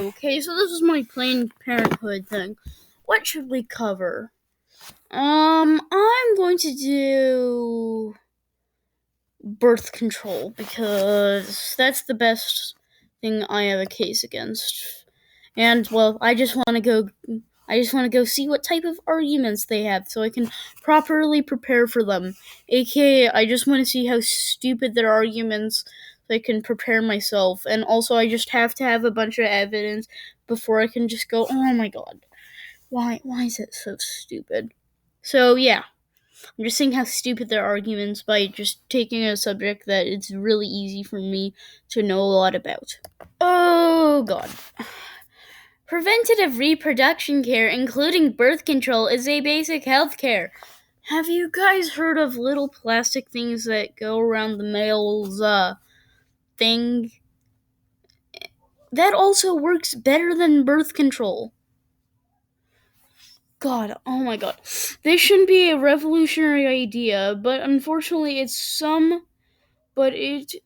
Okay, so this is my Planned Parenthood thing. What should we cover? I'm going to do birth control because that's the best thing I have a case against. And well, I just want to go see what type of arguments they have so I can properly prepare for them. AKA, I just want to see how stupid their arguments so I can prepare myself. And also, I just have to have a bunch of evidence before I can just go, oh my god, why is it so stupid? So, yeah. I'm just seeing how stupid their arguments by just taking a subject that it's really easy for me to know a lot about. Oh god. Preventative reproduction care, including birth control, is a basic health care. Have you guys heard of little plastic things that go around the male's thing? That also works better than birth control. God, oh my god. This shouldn't be a revolutionary idea, but unfortunately it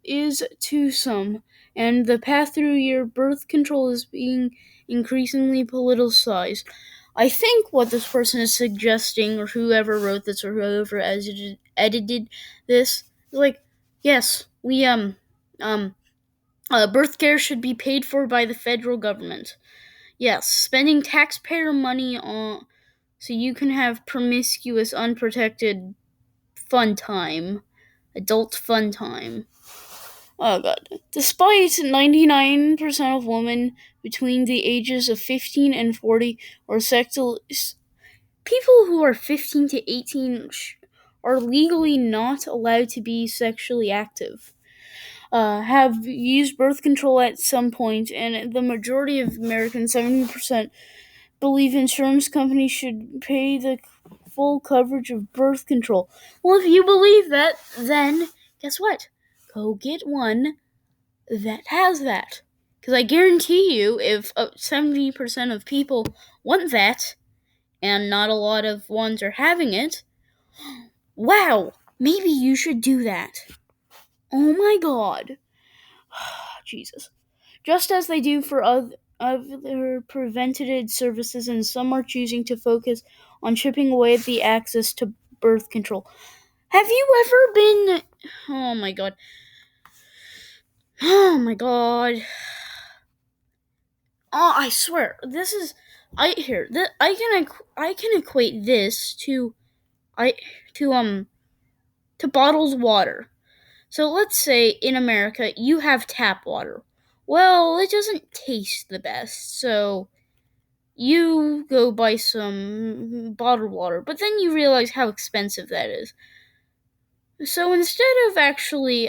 is to some, and the path through your birth control is being increasingly politicized. I think what this person is suggesting, or whoever wrote this, or whoever edited this, is like, yes, birth care should be paid for by the federal government. Yes, spending taxpayer money on so you can have promiscuous, unprotected fun time, adult fun time. Oh god. Despite 99% of women between the ages of 15 and 40 are sexual, people who are 15 to 18 are legally not allowed to be sexually active. Have used birth control at some point, and the majority of Americans, 70%, believe insurance companies should pay the full coverage of birth control. Well, if you believe that, then guess what? Go get one that has that. Because I guarantee you, if 70% of people want that, and not a lot of ones are having it, wow, maybe you should do that. Oh my god. Jesus. Just as they do for other preventative services, and some are choosing to focus on chipping away at the access to birth control. Have you ever been... Oh my god. Oh my god. Oh, I swear, this is... I can equate this I to to bottled water. So let's say in America you have tap water. Well, it doesn't taste the best, so you go buy some bottled water, but then you realize how expensive that is. So instead of actually,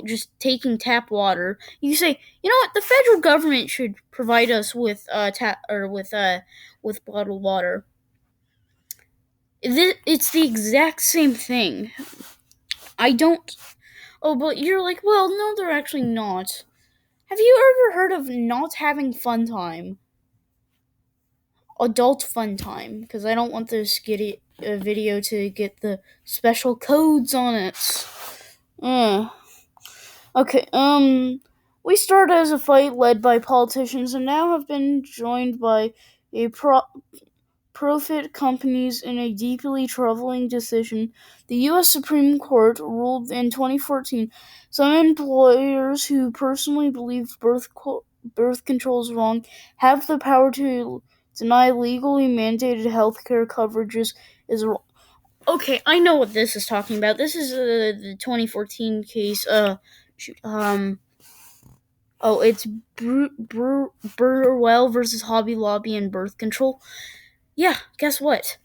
just taking tap water, you say, you know what, the federal government should provide us with with bottled water. It's the exact same thing. I don't. Oh, but you're like, well, no, they're actually not. Have you ever heard of not having fun time? Adult fun time, because I don't want this video to get the special codes on it. Okay, we started as a fight led by politicians and now have been joined by a profit companies in a deeply troubling decision. The U.S. Supreme Court ruled in 2014 some employers who personally believe birth control is wrong have the power to deny legally mandated healthcare coverages is wrong. Okay, I know what this is talking about. This is the 2014 case. It's Burwell versus Hobby Lobby and birth control. Yeah, guess what?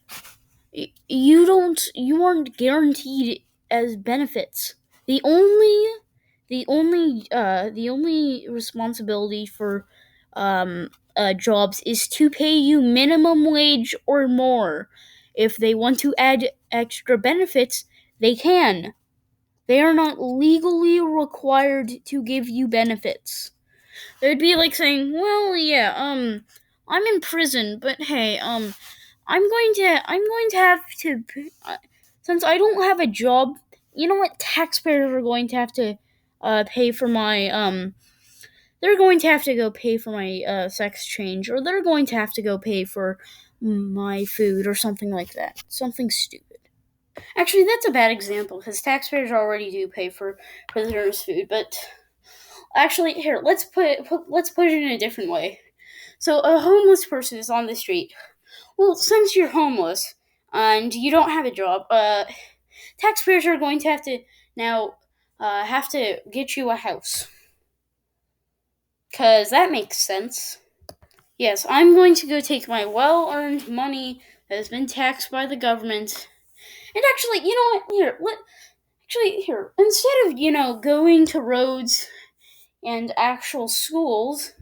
You aren't guaranteed as benefits. The only responsibility for jobs is to pay you minimum wage or more. If they want to add extra benefits, they can. They are not legally required to give you benefits. It would be like saying, well, yeah, I'm in prison, but hey, I'm going to have to, since I don't have a job, you know what, taxpayers are going to have to, pay for my, they're going to have to go pay for my sex change, or they're going to have to go pay for my food, or something like that. Something stupid. Actually, that's a bad example because taxpayers already do pay for prisoners' food. But actually, here let's put it in a different way. So a homeless person is on the street. Well, since you're homeless and you don't have a job, taxpayers are going to have to now have to get you a house. Because that makes sense. Yes, I'm going to go take my well earned money that has been taxed by the government. And actually, you know what? Here, instead of, going to roads and actual schools,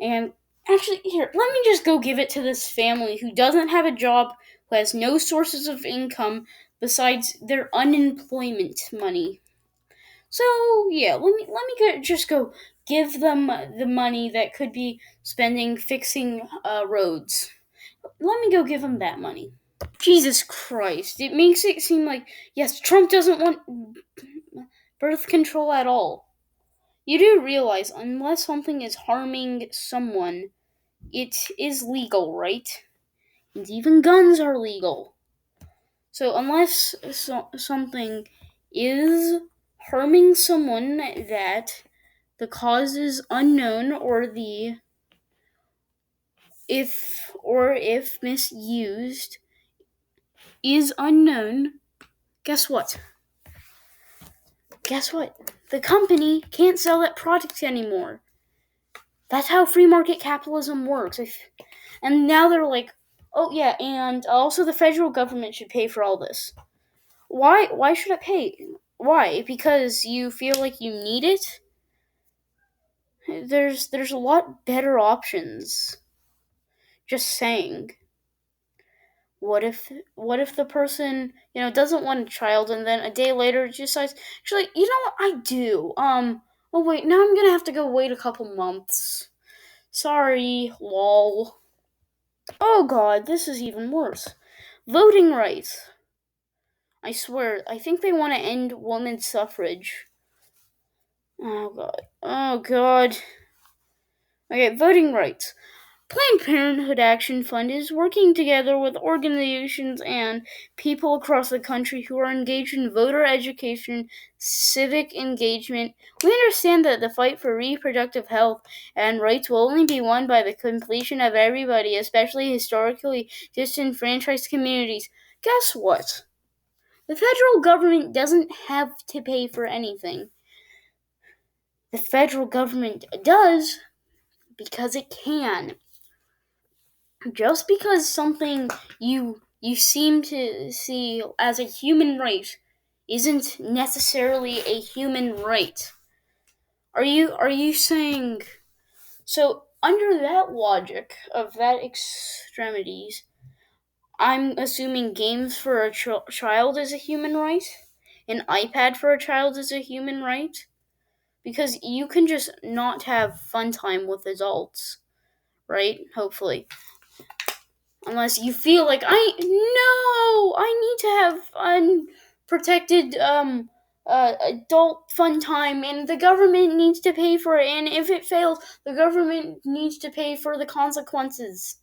and actually, here, let me just go give it to this family who doesn't have a job, who has no sources of income besides their unemployment money. So yeah, just go give them the money that could be spending fixing roads. Let me go give them that money. Jesus Christ! It makes it seem like yes, Trump doesn't want birth control at all. You do realize unless something is harming someone, it is legal, right? And even guns are legal. So unless something is harming someone that the cause is unknown or the if misused is unknown, guess what? Guess what? The company can't sell that product anymore. That's how free market capitalism works. And now they're like, oh yeah, and also the federal government should pay for all this. Why should it pay? Why? Because you feel like you need it? There's a lot better options. Just saying. What if the person, doesn't want a child and then a day later decides, actually, you know what, I do. Oh wait, now I'm gonna have to go wait a couple months. Sorry, lol. Oh god, this is even worse. Voting rights. I swear, I think they want to end women's suffrage. Oh god. Oh god. Okay, voting rights. Planned Parenthood Action Fund is working together with organizations and people across the country who are engaged in voter education, civic engagement. We understand that the fight for reproductive health and rights will only be won by the completion of everybody, especially historically disenfranchised communities. Guess what? The federal government doesn't have to pay for anything. The federal government does because it can. Just because something you seem to see as a human right isn't necessarily a human right. Are you saying so under that logic of that extremities, I'm assuming games for a child is a human right? An iPad for a child is a human right? Because you can just not have fun time with adults, right? Hopefully. Unless you feel like I need to have unprotected adult fun time and the government needs to pay for it, and if it fails the government needs to pay for the consequences.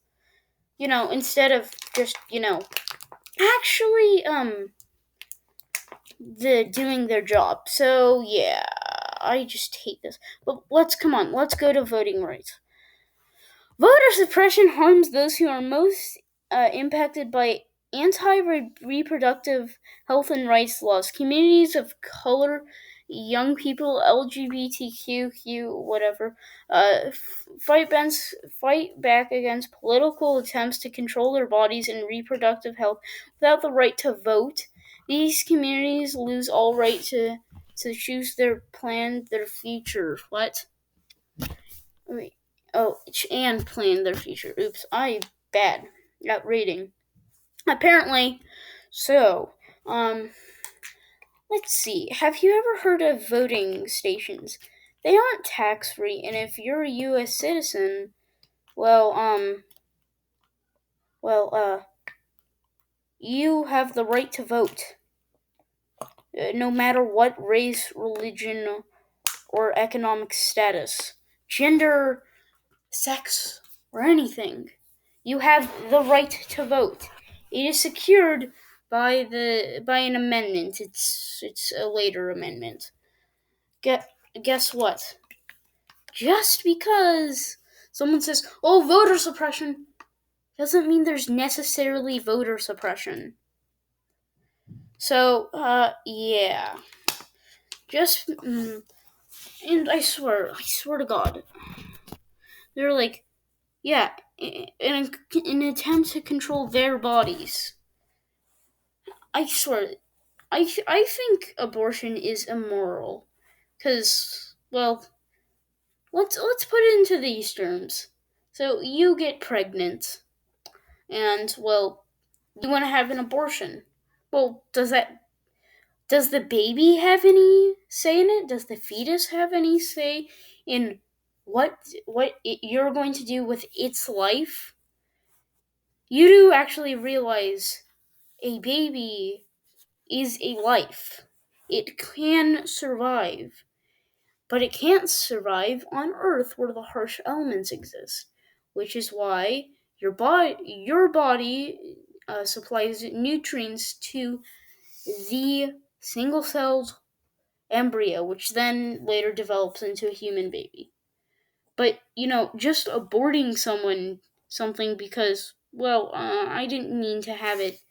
Instead of just, actually the doing their job. So yeah, I just hate this. But let's go to voting rights. Voter suppression harms those who are most impacted by anti-reproductive health and rights laws. Communities of color, young people, LGBTQ, whatever, fight back against political attempts to control their bodies and reproductive health without the right to vote. These communities lose all right to choose their future. What? Wait. Oh, and plan their future. Oops, I bad at reading. Apparently, so, let's see. Have you ever heard of voting stations? They aren't tax free, and if you're a U.S. citizen, well, you have the right to vote, no matter what race, religion, or economic status. gender, sex, or anything. You have the right to vote. It is secured by an amendment. It's a later amendment. Guess what? Just because someone says, "Oh, voter suppression," doesn't mean there's necessarily voter suppression. So, yeah. Just, and I swear to God, they're like, yeah, in an attempt to control their bodies. I swear, I think abortion is immoral, because, well, let's put it into these terms. So you get pregnant, and well, you want to have an abortion. Well, does the baby have any say in it? Does the fetus have any say in you're going to do with its life? You do actually realize a baby is a life. It can survive, but it can't survive on Earth where the harsh elements exist, which is why your body supplies nutrients to the single-celled embryo, which then later develops into a human baby. But just aborting something because, well, I didn't mean to have it,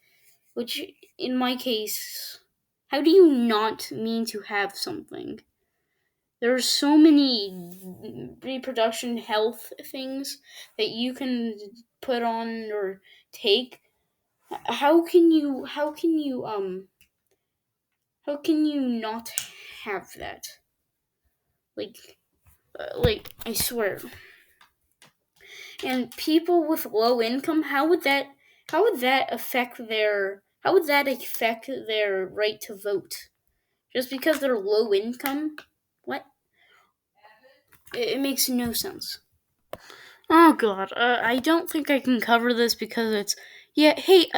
which in my case, how do you not mean to have something? There are so many reproduction health things that you can put on or take. How can you not have that? Like I swear. And people with low income, how would that affect their right to vote? Just because they're low income? What? It makes no sense. Oh God, I don't think I can cover this because it's yeah. Hey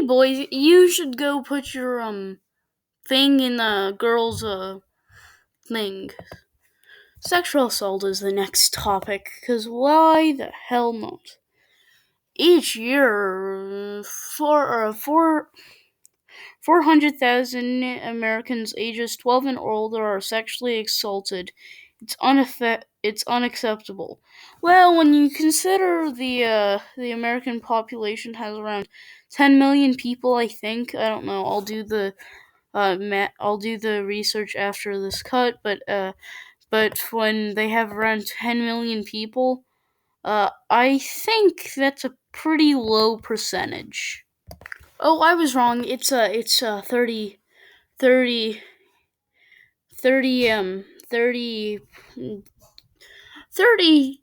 boys, you should go put your thing in the girls' thing. Sexual assault is the next topic, because why the hell not? Each year, 400,000 Americans ages 12 and older are sexually assaulted. It's unacceptable. Well, when you consider the American population has around 10 million people, I think. I don't know. I'll do the research after this cut, but when they have around 10 million people, I think that's a pretty low percentage. Oh, I was wrong. It's 30 30 30 30 30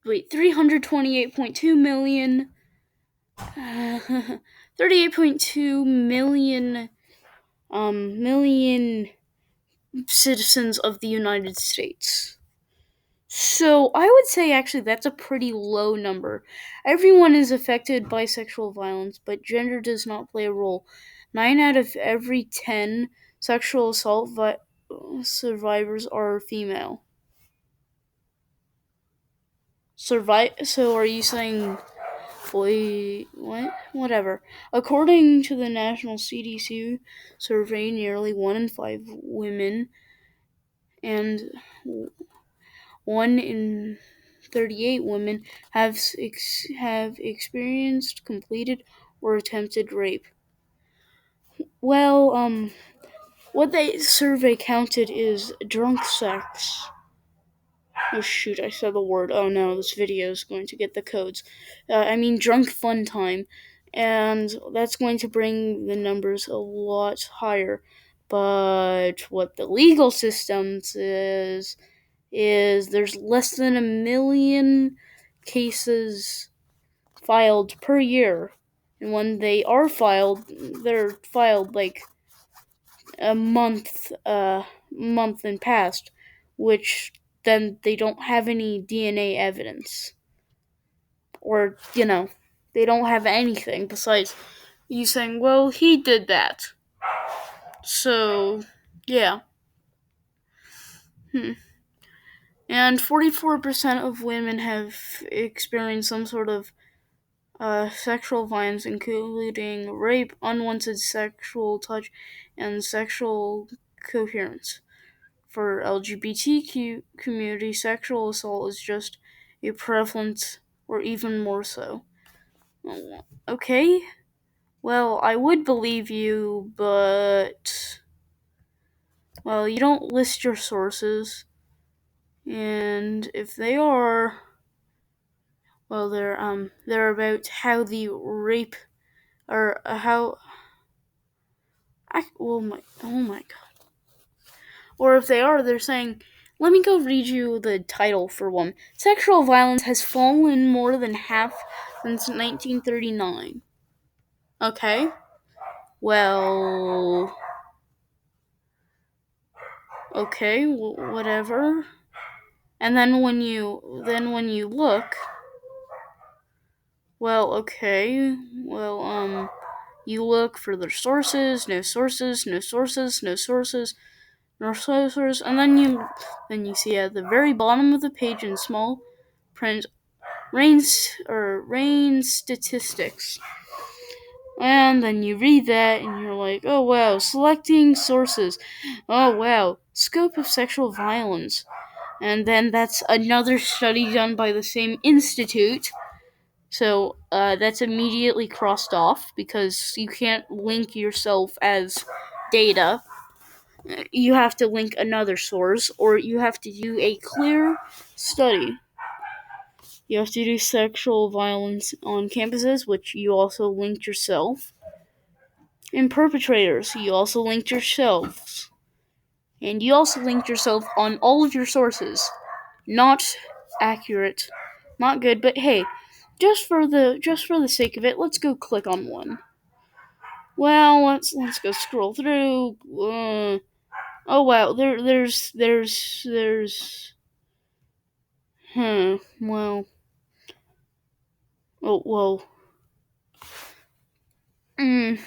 wait 328.2 million 38.2 million citizens of the United States. So I would say actually that's a pretty low number. Everyone is affected by sexual violence, but gender does not play a role. 9 out of every 10 sexual assault survivors are female. So are you saying boy what? Whatever. According to the National CDC survey, nearly 1 in 5 women and 1 in 38 women have experienced, completed, or attempted rape. Well, what they survey counted is drunk sex. Oh shoot, I said the word. Oh no, this video is going to get the codes. I mean drunk fun time. And that's going to bring the numbers a lot higher. But what the legal system is there's less than 1 million cases filed per year. And when they are filed, they're filed like a month and past, which then they don't have any DNA evidence. Or, they don't have anything besides you saying, well, he did that. So, yeah. And 44% of women have experienced some sort of sexual violence, including rape, unwanted sexual touch, and sexual coherence. For LGBTQ community, sexual assault is just a prevalent or even more so. Okay, well, I would believe you, but well, you don't list your sources, and if they are, well, they're about how the rape or how oh my god. Or if they are, they're saying, let me go read you the title for one. Sexual violence has fallen more than half since 1939. Okay. Well, okay, whatever. And then when you look, well, okay. Well, you look for their sources, no sources, no sources, no sources, no sources, and then you see at the very bottom of the page in small print rain statistics. And then you read that and you're like, oh wow, selecting sources. Oh wow, scope of sexual violence. And then that's another study done by the same institute. So that's immediately crossed off because you can't link yourself as data. You have to link another source, or you have to do a clear study. You have to do sexual violence on campuses, which you also linked yourself. And perpetrators, you also linked yourselves. And you also linked yourself on all of your sources. Not accurate. Not good, but hey, just for the sake of it, let's go click on one. Well, let's go scroll through. Oh wow, there's well, oh well. Mm.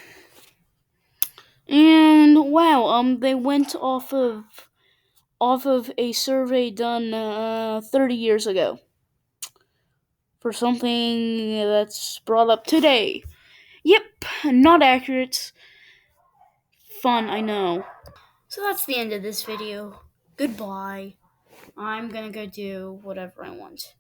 And wow, they went off of a survey done 30 years ago for something that's brought up today. Yep, not accurate. Fun, I know. So that's the end of this video. Goodbye. I'm gonna go do whatever I want.